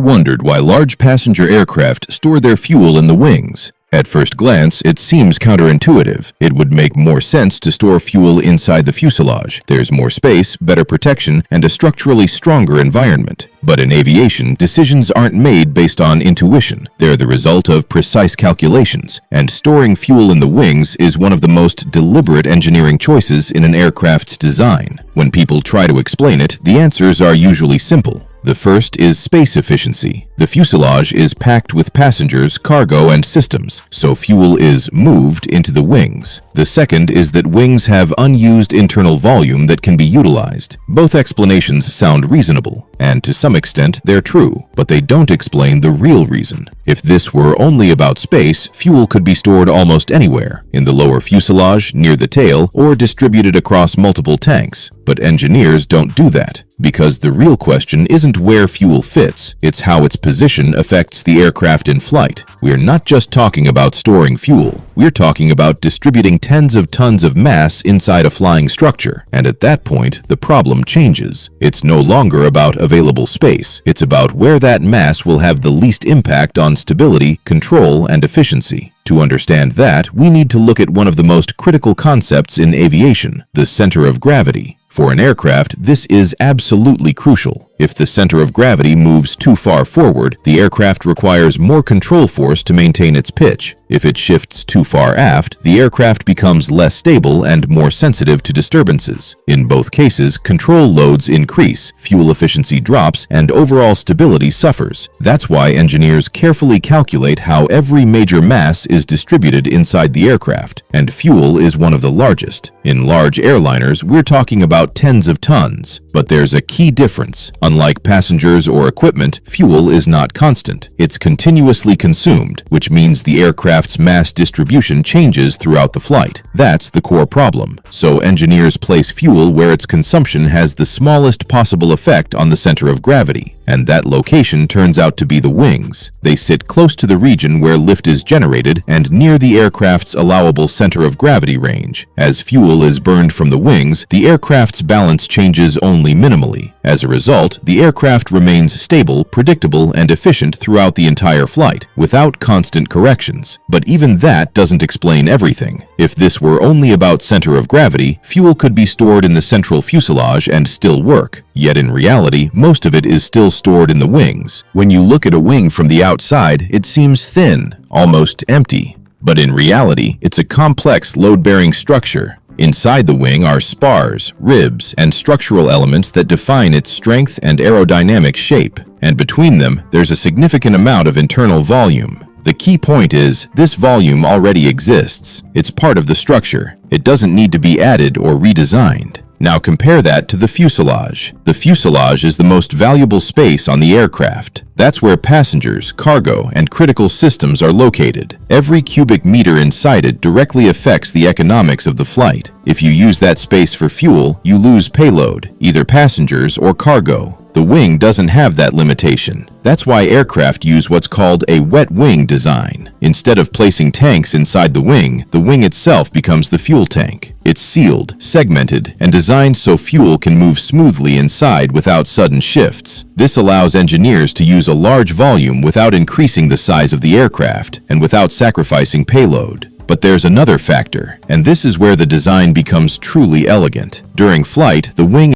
wondered why large passenger aircraft store their fuel in the wings? At first glance, it seems counterintuitive. It would make more sense to store fuel inside the fuselage. There's more space, better protection, and a structurally stronger environment. But in aviation, decisions aren't made based on intuition. They're the result of precise calculations, and storing fuel in the wings is one of the most deliberate engineering choices in an aircraft's design. When people try to explain it, the answers are usually simple. The first is space efficiency. The fuselage is packed with passengers, cargo, and systems, so fuel is moved into the wings. The second is that wings have unused internal volume that can be utilized. Both explanations sound reasonable, and to some extent they're true, but they don't explain the real reason. If this were only about space, fuel could be stored almost anywhere, in the lower fuselage, near the tail, or distributed across multiple tanks. But engineers don't do that, because the real question isn't where fuel fits, it's how its position affects the aircraft in flight. We're not just talking about storing fuel, we're talking about distributing tens of tons of mass inside a flying structure, and at that point, the problem changes. It's no longer about available space, it's about where that mass will have the least impact on stability, control, and efficiency. To understand that, we need to look at one of the most critical concepts in aviation, the center of gravity. For an aircraft, this is absolutely crucial. If the center of gravity moves too far forward, the aircraft requires more control force to maintain its pitch. If it shifts too far aft, the aircraft becomes less stable and more sensitive to disturbances. In both cases, control loads increase, fuel efficiency drops, and overall stability suffers. That's why engineers carefully calculate how every major mass is distributed inside the aircraft, and fuel is one of the largest. In large airliners, we're talking about tens of tons. But there's a key difference. Unlike passengers or equipment, fuel is not constant. It's continuously consumed, which means the aircraft's mass distribution changes throughout the flight. That's the core problem. So engineers place fuel where its consumption has the smallest possible effect on the center of gravity. And that location turns out to be the wings. They sit close to the region where lift is generated and near the aircraft's allowable center of gravity range. As fuel is burned from the wings, the aircraft's balance changes only minimally. As a result, the aircraft remains stable, predictable, and efficient throughout the entire flight, without constant corrections. But even that doesn't explain everything. If this were only about center of gravity, fuel could be stored in the central fuselage and still work. Yet in reality, most of it is still stored in the wings. When you look at a wing from the outside, it seems thin, almost empty. But in reality, it's a complex load-bearing structure. Inside the wing are spars, ribs, and structural elements that define its strength and aerodynamic shape. And between them, there's a significant amount of internal volume. The key point is, this volume already exists. It's part of the structure. It doesn't need to be added or redesigned. Now compare that to the fuselage. The fuselage is the most valuable space on the aircraft. That's where passengers, cargo, and critical systems are located. Every cubic meter inside it directly affects the economics of the flight. If you use that space for fuel, you lose payload, either passengers or cargo. The wing doesn't have that limitation. That's why aircraft use what's called a wet wing design. Instead of placing tanks inside the wing itself becomes the fuel tank. It's sealed, segmented, and designed so fuel can move smoothly inside without sudden shifts. This allows engineers to use a large volume without increasing the size of the aircraft and without sacrificing payload. But there's another factor, and this is where the design becomes truly elegant. During flight, the wing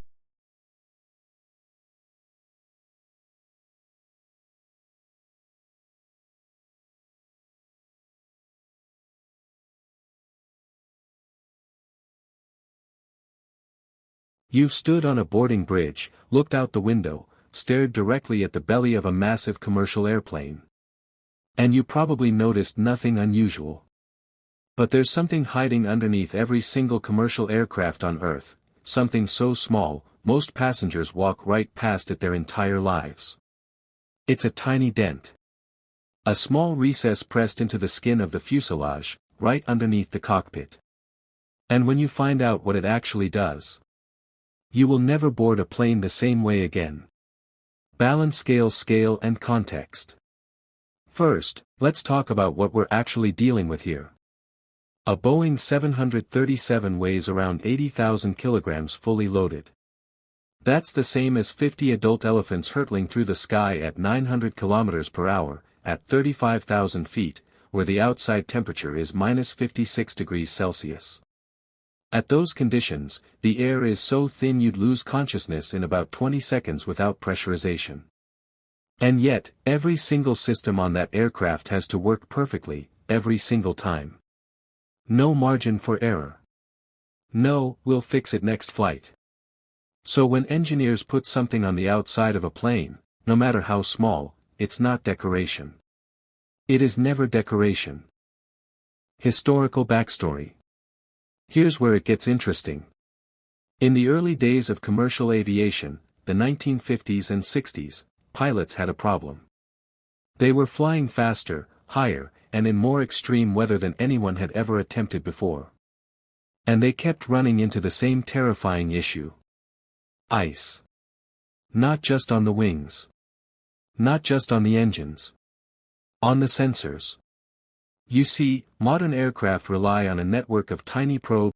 You've stood on a boarding bridge, looked out the window, stared directly at the belly of a massive commercial airplane. And you probably noticed nothing unusual. But there's something hiding underneath every single commercial aircraft on Earth, something so small, most passengers walk right past it their entire lives. It's a tiny dent. A small recess pressed into the skin of the fuselage, right underneath the cockpit. And when you find out what it actually does, you will never board a plane the same way again. Balance scale and context. First, let's talk about what we're actually dealing with here. A Boeing 737 weighs around 80,000 kilograms fully loaded. That's the same as 50 adult elephants hurtling through the sky at 900 kilometers per hour, at 35,000 feet, where the outside temperature is minus 56 degrees Celsius. At those conditions, the air is so thin you'd lose consciousness in about 20 seconds without pressurization. And yet, every single system on that aircraft has to work perfectly, every single time. No margin for error. No, we'll fix it next flight. So when engineers put something on the outside of a plane, no matter how small, it's not decoration. It is never decoration. Historical backstory. Here's where it gets interesting. In the early days of commercial aviation, the 1950s and 60s, pilots had a problem. They were flying faster, higher, and in more extreme weather than anyone had ever attempted before. And they kept running into the same terrifying issue. Ice. Not just on the wings. Not just on the engines. On the sensors. You see, modern aircraft rely on a network of tiny probes